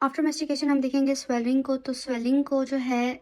After mastication हम देखेंगे swelling को। तो स्वेलिंग को जो है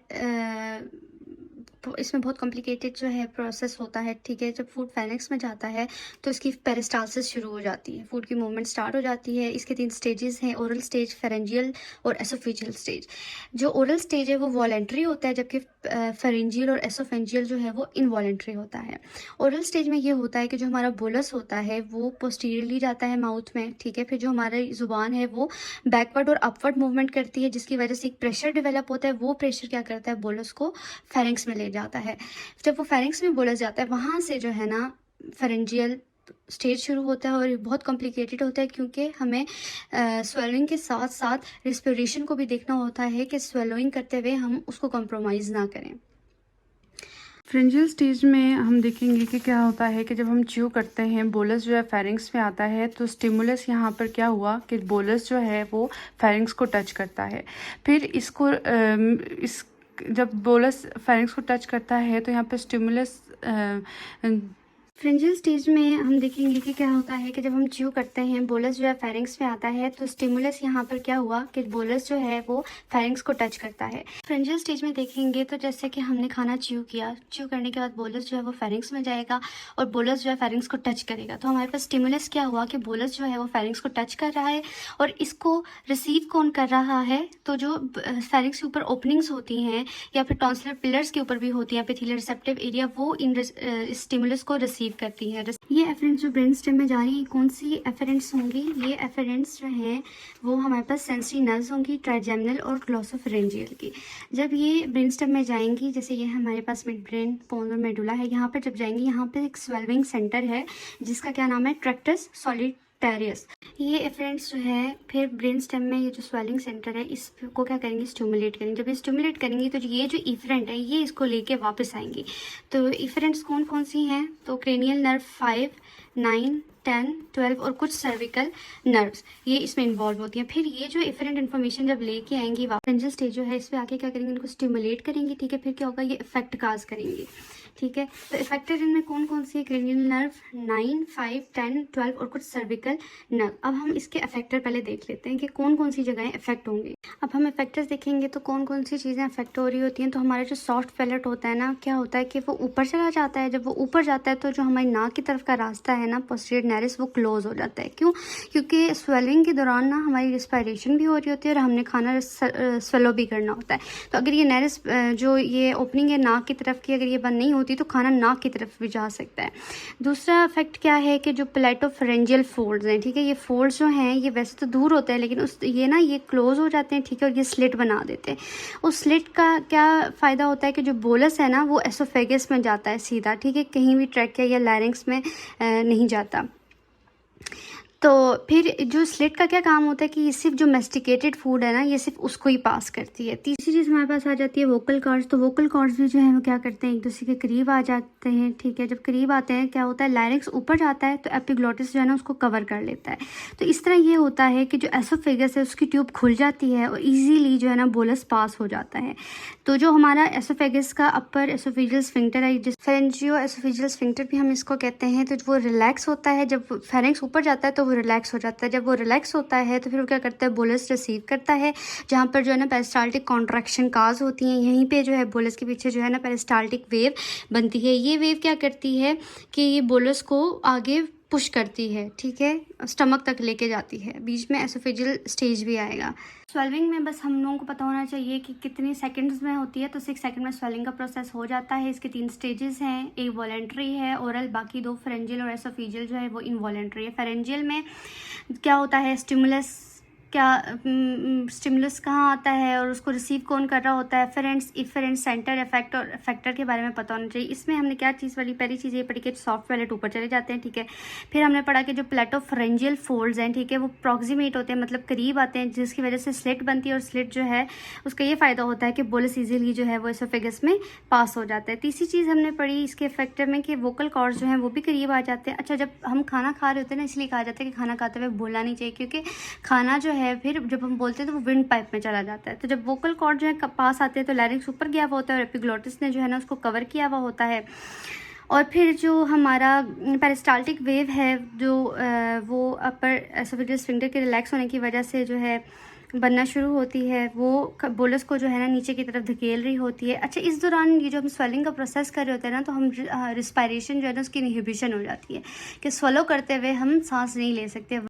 इसमें बहुत कॉम्प्लिकेटेड जो है प्रोसेस होता है, ठीक है। जब फूड फेरिंक्स में जाता है तो इसकी पेरिस्टालसिस शुरू हो जाती है, फूड की मूवमेंट स्टार्ट हो जाती है। इसके 3 स्टेजेस हैं, ओरल स्टेज, फेरेंजियल और एसोफेजियल स्टेज। जो ओरल स्टेज है वो वॉलेंट्री होता है, जबकि फेरेंजियल और एसोफेजियल जो है वो इनवॉलेंट्री होता है। ओरल स्टेज में ये होता है कि जो हमारा बोलस होता है वो पोस्टीरियरली जाता है माउथ में, ठीक है। फिर जो हमारी ज़ुबान है वो बैकवर्ड और अपवर्ड मूवमेंट करती है, जिसकी वजह से एक प्रेशर डेवलप होता है। वो प्रेशर क्या करता है, बोलस को फेरिंक्स में ले जाता है। जब वो फेरिंक्स में बोला जाता है, वहाँ से जो है ना फेरेंजियल स्टेज शुरू होता है। और ये बहुत कॉम्प्लिकेटेड होता है क्योंकि हमें स्वेलोइंग के साथ साथ रिस्पिरेशन को भी देखना होता है कि स्वेलोइंग करते हुए हम उसको कॉम्प्रोमाइज़ ना करें। फ्रेंजियल स्टेज में हम देखेंगे कि क्या होता है कि जब हम च्यू करते हैं, बोलस जो है फेरिंक्स में आता है, तो स्टिमुलस यहाँ पर क्या हुआ कि बोलस जो है वो फेरिंक्स को टच करता है। फिर इसको जब बोलस फेरिंक्स को टच करता है तो यहाँ पर स्टिमुलस फ्रिंजियल स्टेज में हम देखेंगे कि क्या होता है कि जब हम च्यू करते हैं, बोलस जो है फेरिंक्स में आता है, तो स्टिमुलस यहाँ पर क्या हुआ कि बोलस जो है वो फेरिंक्स को टच करता है। फ्रिंजियल स्टेज में देखेंगे तो जैसे कि हमने खाना च्यू किया, च्यू करने के बाद बोलस जो है वो फेरिंक्स में जाएगा और बोलस जो है फेरिंक्स को टच करेगा। तो हमारे पास स्टिमुलस क्या हुआ कि बोलस जो है वो फेरिंक्स को टच कर रहा है और इसको रिसीव कौन कर रहा है, तो जो फेरिंक्स के ऊपर ओपनिंग्स होती हैं या फिर टॉन्सिलर पिलर्स के ऊपर भी होती हैं, एपिथेलियल रिसेप्टिव एरिया, वो इन स्टिमुलस को रिसीव करती है। ये एफरेंट्स जो ब्रेन स्टेम में जा रही है, कौन सी एफरेंट्स होंगी? ये एफरेंट्स जो हैं वो हमारे पास सेंसरी नर्व्स होंगी, ट्राइजेमिनल और ग्लोसोफेरेंजियल की। जब ये ब्रेन स्टेम में जाएंगी, जैसे ये हमारे पास मिड ब्रेन, पोन्स और मेडुला है, यहाँ पर जब जाएंगी, यहाँ पे एक स्वेल्विंग सेंटर है जिसका क्या नाम है, ट्रैक्टस सॉलिटैरियस। ये एफरेंट्स जो है फिर ब्रेन स्टेम में ये जो स्वेलिंग सेंटर है इसको क्या करेंगे, स्टिमुलेट करेंगे। जब ये स्टिमुलेट करेंगी तो ये जो इफरेंट है ये इसको लेके वापस आएंगी। तो इफरेंट्स कौन कौन सी हैं, तो क्रेनियल नर्व 5, 9, 10, 12 और कुछ सर्विकल नर्व्स ये इसमें इन्वॉल्व होती हैं। फिर ये जो इफरेंट इन्फॉर्मेशन जब लेके आएंगी वापस स्टेज जो है, इस पर आके क्या करेंगे, इनको स्टिमुलेट करेंगे, ठीक है। फिर क्या होगा, ये इफेक्ट काज करेंगे, ठीक है। तो इफेक्टेड इनमें कौन कौन सी है, क्रेनियल नर्व 9, 5, 10, 12 और कुछ सर्विकल नर्व। अब हम इसके इफेक्टर पहले देख लेते हैं कि कौन कौन सी जगहें इफेक्ट होंगी। अब हम इफेक्टर्स देखेंगे तो कौन कौन सी चीज़ें इफेक्ट हो रही होती हैं। तो हमारा जो सॉफ्ट पैलेट होता है ना, क्या होता है कि वो ऊपर चला जाता है। जब वो ऊपर जाता है तो जो हमारी नाक की तरफ का रास्ता है ना, पोस्टीरियर नैरिस, वो क्लोज हो जाता है। क्यों? क्योंकि स्वेलिंग के दौरान ना हमारी रिस्पायरेशन भी हो रही होती है और हमने खाना स्वेलो भी करना होता है। तो अगर ये नैरिस जो ये ओपनिंग है नाक की तरफ की, अगर ये बंद नहीं होती तो खाना नाक की तरफ भी जा सकता है। दूसरा इफेक्ट क्या है कि जो प्लेटोफरेंजियल फोल्ड्स हैं, ठीक है, ये फोल्ड्स जो हैं ये वैसे तो दूर होते हैं लेकिन ये ना ये क्लोज हो जाते हैं, ठीक है, और ये स्लिट बना देते हैं। उस स्लिट का क्या फ़ायदा होता है कि जो बोलस है ना वो एसोफेगस में जाता है सीधा, ठीक है, कहीं भी ट्रैकिया या लैरिंक्स में नहीं जाता। तो फिर जो स्लिट का क्या काम होता है कि ये सिर्फ जो मेस्टिकेटेड फूड है ना ये सिर्फ उसको ही पास करती है। तीसरी चीज़ हमारे पास आ जाती है वोकल कॉर्ड्स। तो वोकल कॉर्ड्स भी जो है वो क्या करते हैं, एक दूसरे के करीब आ जाते हैं, ठीक है। जब करीब आते हैं क्या होता है, लैरिंक्स ऊपर जाता है तो एपिग्लॉटिस जो है ना उसको कवर कर लेता है। तो इस तरह ये होता है कि जो एसोफेगस है उसकी ट्यूब खुल जाती है और ईजीली जो है ना बोलस पास हो जाता है। तो जो हमारा एसोफेगस का अपर एसोफेजियल स्फिंक्टर है, जिस फेरेंजियो एसोफेजियल स्फिंक्टर भी हम इसको कहते हैं, तो वो रिलैक्स होता है। जब फेरिंक्स ऊपर जाता है तो वो रिलैक्स हो जाता है। जब वो रिलैक्स होता है तो फिर वो क्या करता है, बोलस रिसीव करता है, जहाँ पर जो है ना पेरिस्टाल्टिक कॉन्ट्रैक्शन काज होती हैं। यहीं पे जो है बोलस के पीछे जो है ना पेरिस्टाल्टिक वेव बनती है। ये वेव क्या करती है कि ये बोलस को आगे पुश करती है, ठीक है, स्टमक तक लेके जाती है। बीच में एसोफेजियल स्टेज भी आएगा। स्वेलिंग में बस हम लोगों को पता होना चाहिए कि कितनी सेकंड्स में होती है। तो 6 सेकंड में स्वेलिंग का प्रोसेस हो जाता है। इसके 3 स्टेजेस हैं, एक वॉलेंट्री है ओरल, बाकी 2 फेरेंजियल और एसोफेजियल जो है वो इनवॉलेंट्री है। फेरेंजियल में क्या होता है, स्टिमुलस स्टिमुलस कहाँ आता है और उसको रिसीव कौन कर रहा होता है, एफरेंट्स, इफरेंट, सेंटर, इफेक्ट और इफेक्टर के बारे में पता होना चाहिए। इसमें हमने क्या चीज़ वाली पहली चीज़ ये पढ़ी कि सॉफ्ट पैलेट ऊपर चले जाते हैं, ठीक है। फिर हमने पढ़ा कि जो प्लेटोफरेंजियल फोल्ड्स हैं, ठीक है, वो प्रॉक्सिमेट होते हैं, मतलब करीब आते हैं, जिसकी वजह से स्लिट बनती है और स्लिट जो है उसका ये फ़ायदा होता है कि बोलस ईजिली जो है वो एसोफेगस में पास हो जाता है। तीसरी चीज़ हमने पढ़ी इसके इफेक्टर में कि वोकल कॉर्ड्स जो हैं वो भी करीब आ जाते हैं। अच्छा, जब हम खाना खा रहे होते हैं ना, इसलिए कहा जाता है कि खाना खाते हुए बोलना नहीं चाहिए, क्योंकि खाना जो है फिर जब हम बोलते हैं तो वो विंड पाइप में चला जाता है। तो जब वोकल कॉर्ड जो है पास आते हैं तो लैरिंक्स ऊपर गया हुआ होता है और एपिग्लॉटिस ने जो है ना उसको कवर किया हुआ होता है। और फिर जो हमारा पेरिस्टाल्टिक वेव है जो वो अपर एसोफेजियल स्फिंक्टर के रिलैक्स होने की वजह से जो है बनना शुरू होती है, वो बोलस को जो है ना नीचे की तरफ धकेल रही होती है। अच्छा, इस दौरान ये जो हम स्वेलिंग का प्रोसेस कर रहे होते हैं ना, तो हम रिस्पायरेशन जो है ना उसकी इनहिबिशन हो जाती है कि स्वेलो करते हुए हम सांस नहीं ले सकते।